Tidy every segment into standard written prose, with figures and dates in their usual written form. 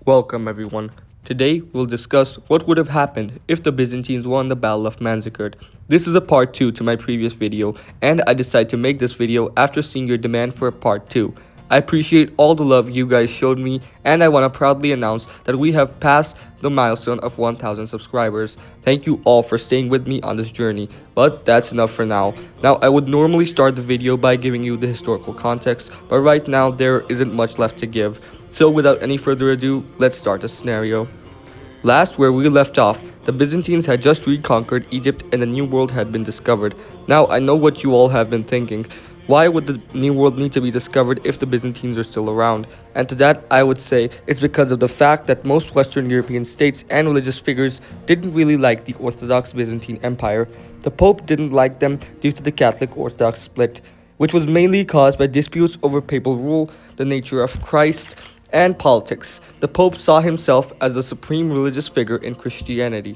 Welcome, everyone. Today, we'll discuss what would have happened if the Byzantines won the Battle of Manzikert. This is a part 2 to my previous video, and I decided to make this video after seeing your demand for a part 2. I appreciate all the love you guys showed me, and I want to proudly announce that we have passed the milestone of 1,000 subscribers. Thank you all for staying with me on this journey, but that's enough for now. Now, I would normally start the video by giving you the historical context, but right now there isn't much left to give. So without any further ado, let's start the scenario. Last where we left off, the Byzantines had just reconquered Egypt and the New World had been discovered. Now I know what you all have been thinking. Why would the New World need to be discovered if the Byzantines are still around? And to that I would say it's because of the fact that most Western European states and religious figures didn't really like the Orthodox Byzantine Empire. The Pope didn't like them due to the Catholic Orthodox split, which was mainly caused by disputes over papal rule, the nature of Christ, and politics. The Pope saw himself as the supreme religious figure in Christianity,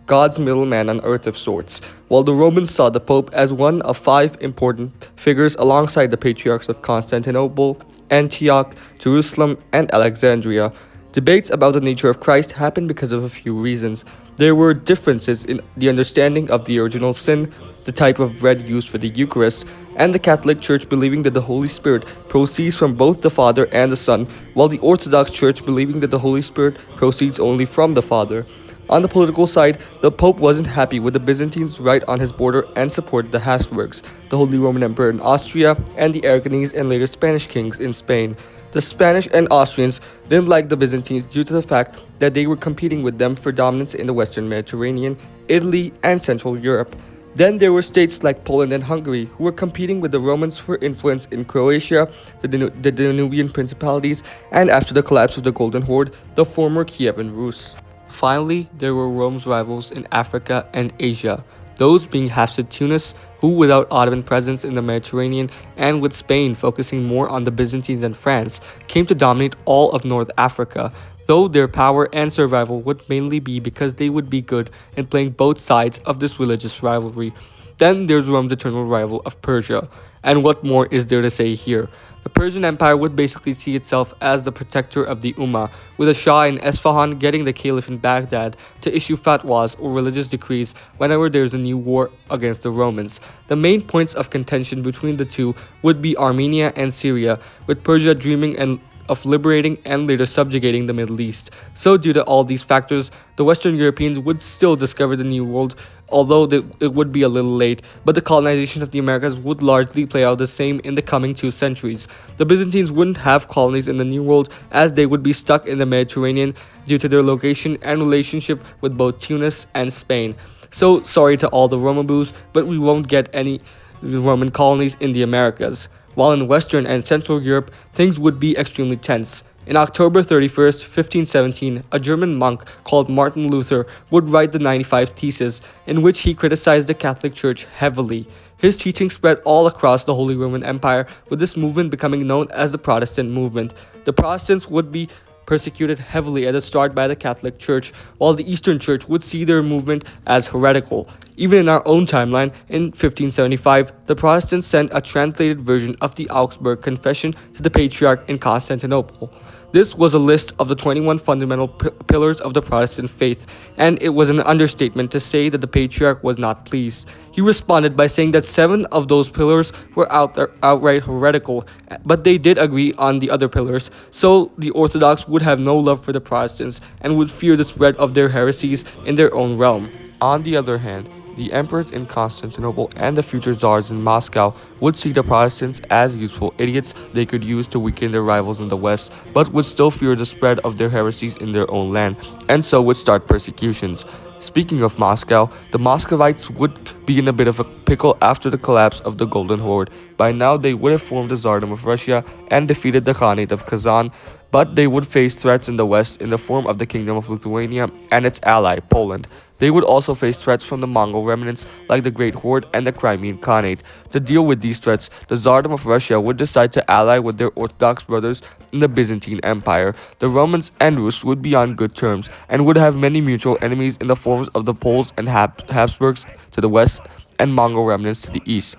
God's middleman on earth of sorts, while the Romans saw the Pope as one of 5 important figures alongside the patriarchs of Constantinople, Antioch, Jerusalem, and Alexandria. Debates about the nature of Christ happened because of a few reasons. There were differences in the understanding of the original sin, the type of bread used for the Eucharist, and the Catholic Church believing that the Holy Spirit proceeds from both the Father and the Son, while the Orthodox Church believing that the Holy Spirit proceeds only from the Father. On the political side, the Pope wasn't happy with the Byzantines right on his border and supported the Habsburgs, the Holy Roman Emperor in Austria, and the Aragonese and later Spanish kings in Spain. The Spanish and Austrians didn't like the Byzantines due to the fact that they were competing with them for dominance in the Western Mediterranean, Italy, and Central Europe. Then there were states like Poland and Hungary who were competing with the Romans for influence in Croatia, the Danubian principalities, and after the collapse of the Golden Horde, the former Kievan Rus. Finally, there were Rome's rivals in Africa and Asia, those being Hafsid Tunis, who without Ottoman presence in the Mediterranean and with Spain focusing more on the Byzantines and France, came to dominate all of North Africa, though their power and survival would mainly be because they would be good in playing both sides of this religious rivalry. Then there's Rome's eternal rival of Persia, and what more is there to say here? The Persian Empire would basically see itself as the protector of the Ummah, with a Shah in Esfahan getting the Caliph in Baghdad to issue fatwas or religious decrees whenever there's a new war against the Romans. The main points of contention between the two would be Armenia and Syria, with Persia dreaming of liberating and later subjugating the Middle East. So due to all these factors, the Western Europeans would still discover the New World, although it would be a little late, but the colonization of the Americas would largely play out the same in the coming 2 centuries. The Byzantines wouldn't have colonies in the New World as they would be stuck in the Mediterranean due to their location and relationship with both Tunis and Spain. So sorry to all the Romaboos, but we won't get any Roman colonies in the Americas. While in Western and Central Europe, things would be extremely tense. In October 31st, 1517, a German monk called Martin Luther would write the 95 Theses, in which he criticized the Catholic Church heavily. His teaching spread all across the Holy Roman Empire, with this movement becoming known as the Protestant movement. The Protestants would be persecuted heavily at the start by the Catholic Church, while the Eastern Church would see their movement as heretical. Even in our own timeline, in 1575, the Protestants sent a translated version of the Augsburg Confession to the Patriarch in Constantinople. This was a list of the 21 fundamental pillars of the Protestant faith, and it was an understatement to say that the Patriarch was not pleased. He responded by saying that 7 of those pillars were outright heretical, but they did agree on the other pillars, so the Orthodox would have no love for the Protestants and would fear the spread of their heresies in their own realm. On the other hand, the emperors in Constantinople and the future czars in Moscow would see the Protestants as useful idiots they could use to weaken their rivals in the West, but would still fear the spread of their heresies in their own land, and so would start persecutions. Speaking of Moscow, the Muscovites would be in a bit of a pickle after the collapse of the Golden Horde. By now, they would have formed the Tsardom of Russia and defeated the Khanate of Kazan, but they would face threats in the West in the form of the Kingdom of Lithuania and its ally, Poland. They would also face threats from the Mongol remnants like the Great Horde and the Crimean Khanate. To deal with these threats, the Tsardom of Russia would decide to ally with their Orthodox brothers in the Byzantine Empire. The Romans and Rus would be on good terms and would have many mutual enemies in the forms of the Poles and Habsburgs to the west and Mongol remnants to the east.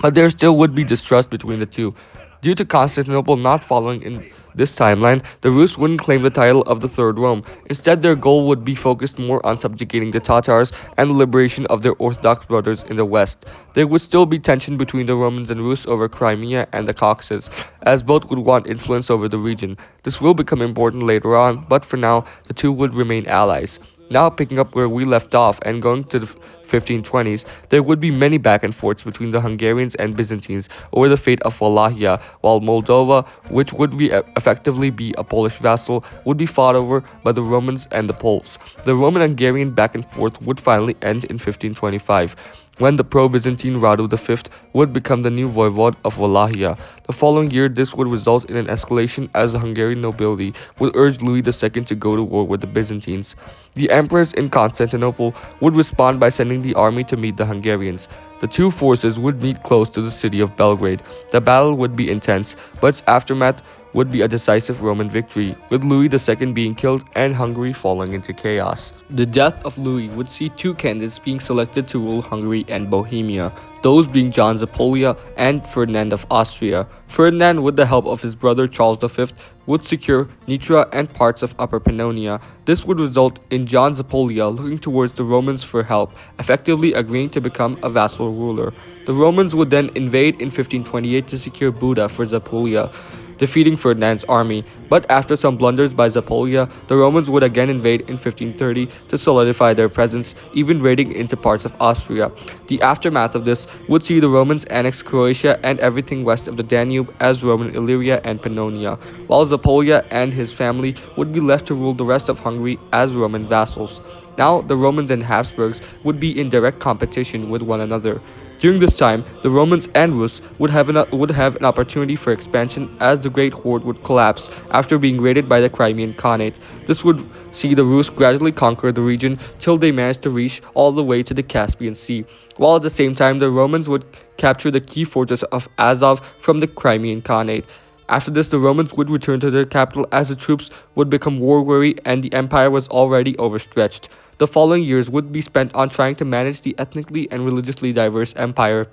But there still would be distrust between the two. Due to Constantinople not following in this timeline, the Rus wouldn't claim the title of the Third Rome. Instead, their goal would be focused more on subjugating the Tatars and the liberation of their Orthodox brothers in the west. There would still be tension between the Romans and Rus over Crimea and the Caucasus, as both would want influence over the region. This will become important later on, but for now, the two would remain allies. Now picking up where we left off and going to the 1520s, there would be many back and forths between the Hungarians and Byzantines over the fate of Wallachia, while Moldova, which would effectively be a Polish vassal, would be fought over by the Romans and the Poles. The Roman-Hungarian back and forth would finally end in 1525, when the pro-Byzantine Radu V would become the new voivode of Wallachia. The following year, this would result in an escalation as the Hungarian nobility would urge Louis II to go to war with the Byzantines. The emperors in Constantinople would respond by sending the army to meet the Hungarians. The two forces would meet close to the city of Belgrade. The battle would be intense, but its aftermath would be a decisive Roman victory, with Louis II being killed and Hungary falling into chaos. The death of Louis would see two candidates being selected to rule Hungary and Bohemia, those being John Zapolya and Ferdinand of Austria. Ferdinand, with the help of his brother Charles V, would secure Nitra and parts of Upper Pannonia. This would result in John Zapolya looking towards the Romans for help, effectively agreeing to become a vassal ruler. The Romans would then invade in 1528 to secure Buda for Zapolya, defeating Ferdinand's army, but after some blunders by Zapolya, the Romans would again invade in 1530 to solidify their presence, even raiding into parts of Austria. The aftermath of this would see the Romans annex Croatia and everything west of the Danube as Roman Illyria and Pannonia, while Zapolya and his family would be left to rule the rest of Hungary as Roman vassals. Now, the Romans and Habsburgs would be in direct competition with one another. During this time, the Romans and Rus would have an opportunity for expansion as the Great Horde would collapse after being raided by the Crimean Khanate. This would see the Rus gradually conquer the region till they managed to reach all the way to the Caspian Sea, while at the same time the Romans would capture the key fortress of Azov from the Crimean Khanate. After this, the Romans would return to their capital as the troops would become war-weary and the empire was already overstretched. The following years would be spent on trying to manage the ethnically and religiously diverse empire.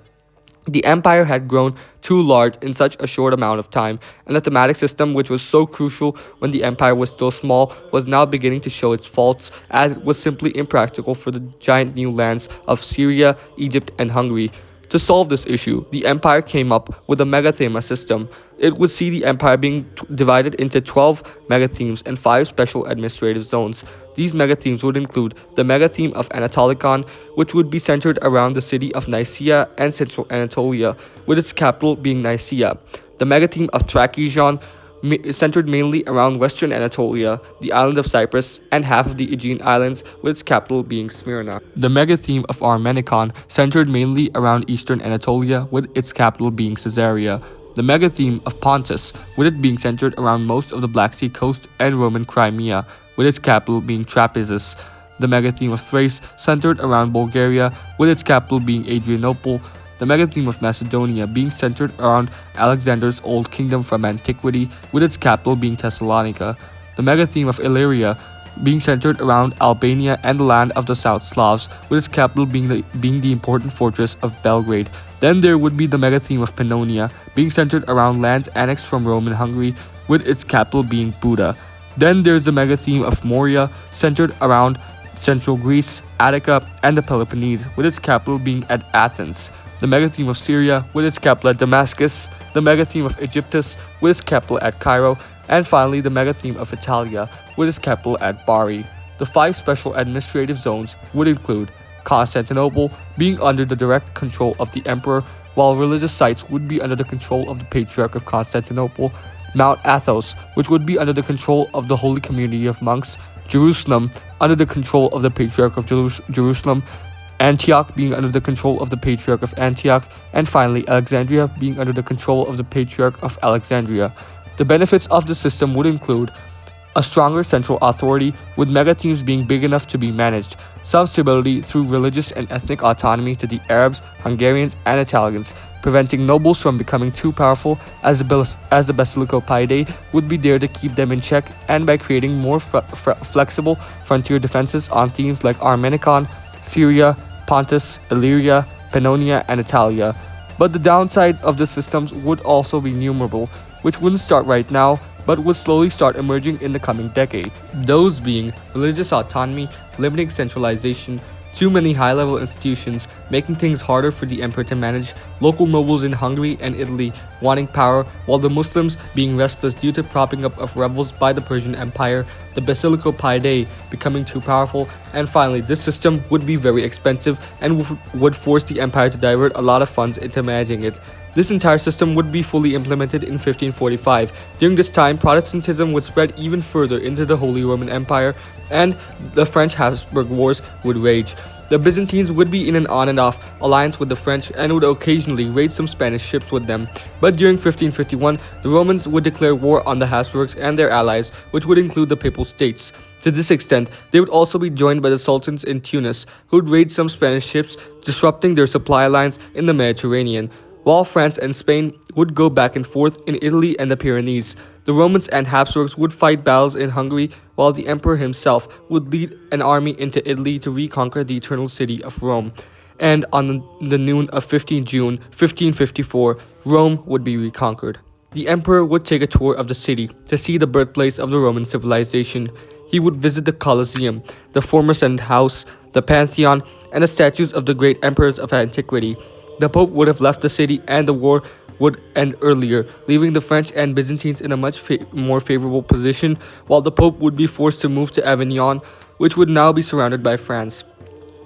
The empire had grown too large in such a short amount of time, and the thematic system, which was so crucial when the empire was still small, was now beginning to show its faults, as it was simply impractical for the giant new lands of Syria, Egypt, and Hungary. To solve this issue, the empire came up with a megathema system. It would see the empire being divided into 12 megathemes and 5 special administrative zones. These megathemes would include the megatheme of Anatolikon, which would be centered around the city of Nicaea and central Anatolia, with its capital being Nicaea. The megatheme of Trakijon, centered mainly around western Anatolia, the island of Cyprus, and half of the Aegean Islands, with its capital being Smyrna. The megatheme of Armenikon, centered mainly around eastern Anatolia, with its capital being Caesarea. The megatheme of Pontus, with it being centered around most of the Black Sea coast and Roman Crimea, with its capital being Trapezus. The megatheme of Thrace, centered around Bulgaria, with its capital being Adrianople. The megatheme of Macedonia being centered around Alexander's old kingdom from antiquity, with its capital being Thessalonica. The megatheme of Illyria being centered around Albania and the land of the South Slavs, with its capital being the important fortress of Belgrade. Then there would be the megatheme of Pannonia, being centered around lands annexed from Rome and Hungary, with its capital being Buda. Then there's the megatheme of Morea, centered around central Greece, Attica, and the Peloponnese, with its capital being at Athens. The megatheme of Syria, with its capital at Damascus. The megatheme of Egyptus, with its capital at Cairo. And finally, the megatheme of Italia, with its capital at Bari. The 5 special administrative zones would include Constantinople, being under the direct control of the emperor, while religious sites would be under the control of the Patriarch of Constantinople, Mount Athos, which would be under the control of the Holy Community of Monks, Jerusalem, under the control of the Patriarch of Jerusalem, Antioch being under the control of the Patriarch of Antioch, and finally Alexandria being under the control of the Patriarch of Alexandria. The benefits of the system would include a stronger central authority, with megathemes being big enough to be managed, some stability through religious and ethnic autonomy to the Arabs, Hungarians, and Italians, preventing nobles from becoming too powerful, as the Basilicopidae would be there to keep them in check, and by creating more flexible frontier defenses on themes like Armenikon, Syria, Pontus, Illyria, Pannonia, and Italia. But the downside of the systems would also be numerable, which wouldn't start right now, but would slowly start emerging in the coming decades. Those being religious autonomy, limiting centralization, too many high-level institutions, making things harder for the emperor to manage, local nobles in Hungary and Italy wanting power, while the Muslims being restless due to propping up of rebels by the Persian Empire, the Basilico-Paidae becoming too powerful, and finally, this system would be very expensive and would force the empire to divert a lot of funds into managing it. This entire system would be fully implemented in 1545. During this time, Protestantism would spread even further into the Holy Roman Empire, and the French Habsburg Wars would rage. The Byzantines would be in an on and off alliance with the French and would occasionally raid some Spanish ships with them. But during 1551, the Romans would declare war on the Habsburgs and their allies, which would include the Papal States. To this extent, they would also be joined by the sultans in Tunis, who would raid some Spanish ships, disrupting their supply lines in the Mediterranean, while France and Spain would go back and forth in Italy and the Pyrenees. The Romans and Habsburgs would fight battles in Hungary, while the emperor himself would lead an army into Italy to reconquer the eternal city of Rome. And on the noon of 15 June 1554, Rome would be reconquered. The emperor would take a tour of the city to see the birthplace of the Roman civilization. He would visit the Colosseum, the former Senate House, the Pantheon, and the statues of the great emperors of antiquity. The Pope would have left the city and the war would end earlier, leaving the French and Byzantines in a much more favorable position, while the Pope would be forced to move to Avignon, which would now be surrounded by France.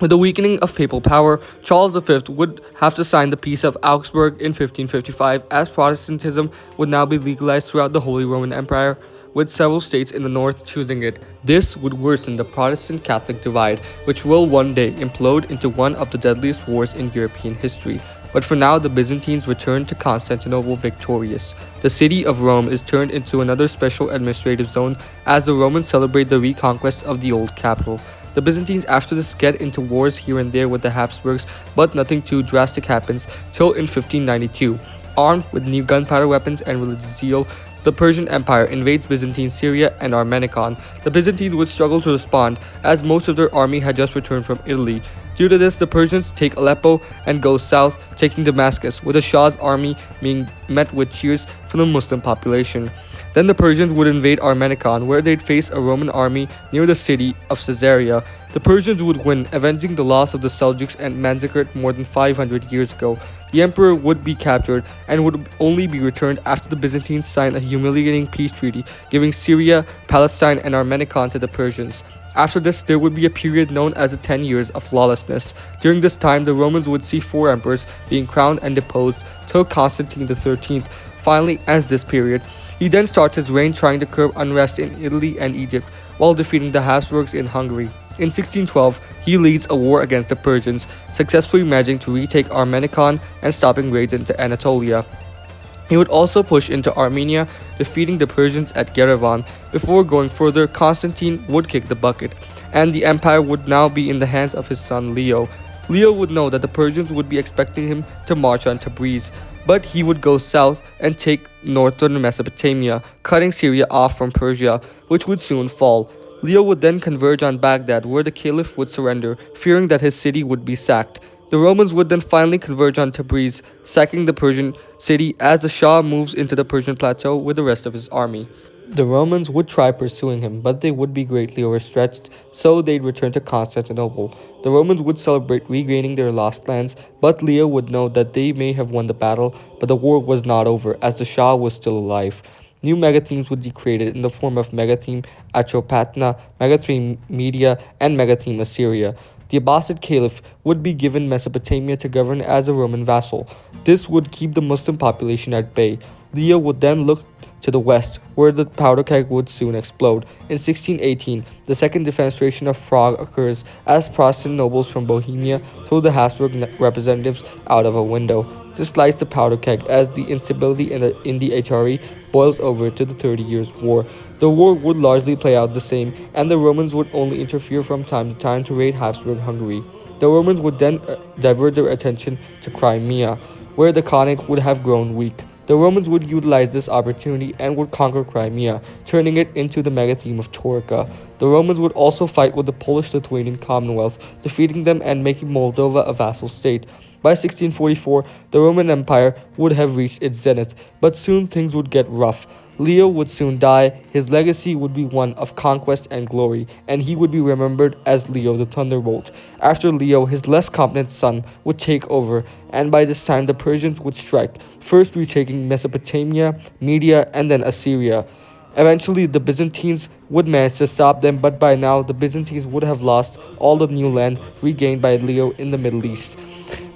With the weakening of papal power, Charles V would have to sign the Peace of Augsburg in 1555, as Protestantism would now be legalized throughout the Holy Roman Empire, with several states in the north choosing it. This would worsen the Protestant-Catholic divide, which will one day implode into one of the deadliest wars in European history. But for now, the Byzantines return to Constantinople victorious. The city of Rome is turned into another special administrative zone as the Romans celebrate the reconquest of the old capital. The Byzantines after this get into wars here and there with the Habsburgs, but nothing too drastic happens till in 1592. Armed with new gunpowder weapons and religious zeal, the Persian Empire invades Byzantine Syria and Armenicon. The Byzantines would struggle to respond as most of their army had just returned from Italy. Due to this, the Persians take Aleppo and go south, taking Damascus, with the Shah's army being met with cheers from the Muslim population. Then the Persians would invade Armenicon, where they'd face a Roman army near the city of Caesarea. The Persians would win, avenging the loss of the Seljuks and Manzikert more than 500 years ago. The emperor would be captured and would only be returned after the Byzantines signed a humiliating peace treaty, giving Syria, Palestine, and Armenicon to the Persians. After this, there would be a period known as the 10 years of lawlessness. During this time, the Romans would see 4 emperors being crowned and deposed till Constantine XIII finally ends this period. He then starts his reign trying to curb unrest in Italy and Egypt, while defeating the Habsburgs in Hungary. In 1612, he leads a war against the Persians, successfully managing to retake Armenicon and stopping raids into Anatolia. He would also push into Armenia, defeating the Persians at Yerevan. Before going further, Constantine would kick the bucket, and the empire would now be in the hands of his son Leo. Leo would know that the Persians would be expecting him to march on Tabriz, but he would go south and take northern Mesopotamia, cutting Syria off from Persia, which would soon fall. Leo would then converge on Baghdad, where the Caliph would surrender, fearing that his city would be sacked. The Romans would then finally converge on Tabriz, sacking the Persian city as the Shah moves into the Persian plateau with the rest of his army. The Romans would try pursuing him, but they would be greatly overstretched, so they'd return to Constantinople. The Romans would celebrate regaining their lost lands, but Leo would know that they may have won the battle, but the war was not over, as the Shah was still alive. New megathemes would be created in the form of Megatheme Atropatena, Megatheme Media, and Megatheme Assyria. The Abbasid Caliph would be given Mesopotamia to govern as a Roman vassal. This would keep the Muslim population at bay. Leo would then look to the west, where the powder keg would soon explode. In 1618, the second defenestration of Prague occurs as Protestant nobles from Bohemia throw the Habsburg representatives out of a window. This lights the powder keg as the instability in the HRE boils over to the 30 Years' War. The war would largely play out the same, and the Romans would only interfere from time to time to raid Habsburg Hungary. The Romans would then divert their attention to Crimea, where the Khanate would have grown weak. The Romans would utilize this opportunity and would conquer Crimea, turning it into the megatheme of Taurica. The Romans would also fight with the Polish-Lithuanian Commonwealth, defeating them and making Moldova a vassal state. By 1644, the Roman Empire would have reached its zenith, but soon things would get rough. Leo would soon die, his legacy would be one of conquest and glory, and he would be remembered as Leo the Thunderbolt. After Leo, his less competent son would take over, and by this time the Persians would strike, first retaking Mesopotamia, Media, and then Assyria. Eventually, the Byzantines would manage to stop them, but by now, the Byzantines would have lost all the new land regained by Leo in the Middle East.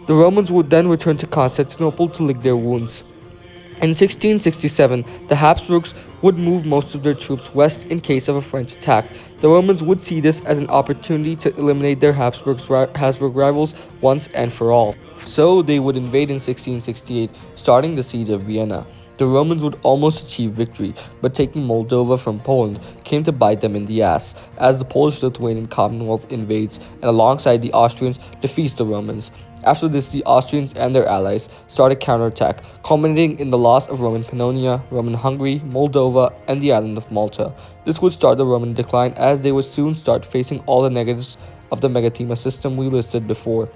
The Romans would then return to Constantinople to lick their wounds. In 1667, the Habsburgs would move most of their troops west in case of a French attack. The Romans would see this as an opportunity to eliminate their Habsburg rivals once and for all. So they would invade in 1668, starting the siege of Vienna. The Romans would almost achieve victory, but taking Moldova from Poland came to bite them in the ass, as the Polish-Lithuanian Commonwealth invades and alongside the Austrians defeats the Romans. After this, the Austrians and their allies start a counterattack, culminating in the loss of Roman Pannonia, Roman Hungary, Moldova, and the island of Malta. This would start the Roman decline, as they would soon start facing all the negatives of the megathema system we listed before.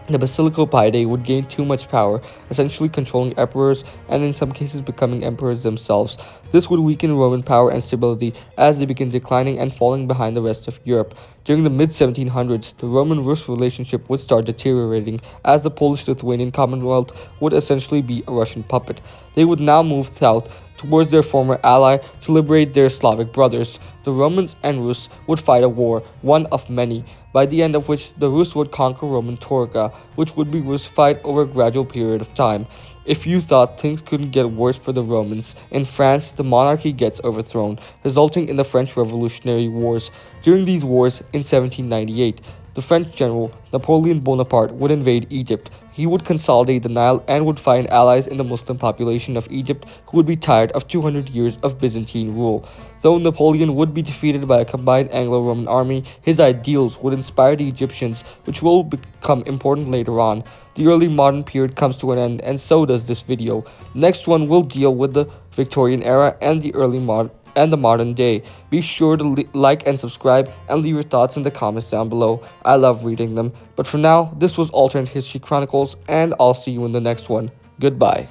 The Basilicopidae would gain too much power, essentially controlling emperors and in some cases becoming emperors themselves. This would weaken Roman power and stability as they begin declining and falling behind the rest of Europe. During the mid-1700s, the Roman-Rus relationship would start deteriorating as the Polish-Lithuanian Commonwealth would essentially be a Russian puppet. They would now move south towards their former ally to liberate their Slavic brothers. The Romans and Rus would fight a war, one of many, by the end of which the Rus would conquer Roman Taurika, which would be Russified over a gradual period of time. If you thought things couldn't get worse for the Romans, in France the monarchy gets overthrown, resulting in the French Revolutionary Wars. During these wars, in 1798, the French general Napoleon Bonaparte would invade Egypt. He would consolidate the Nile and would find allies in the Muslim population of Egypt who would be tired of 200 years of Byzantine rule. Though Napoleon would be defeated by a combined Anglo-Roman army, his ideals would inspire the Egyptians, which will become important later on. The early modern period comes to an end, and so does this video. Next one will deal with the Victorian era and the modern day. Be sure to like and subscribe and leave your thoughts in the comments down below. I love reading them. But for now, this was Alternate History Chronicles, and I'll see you in the next one. Goodbye.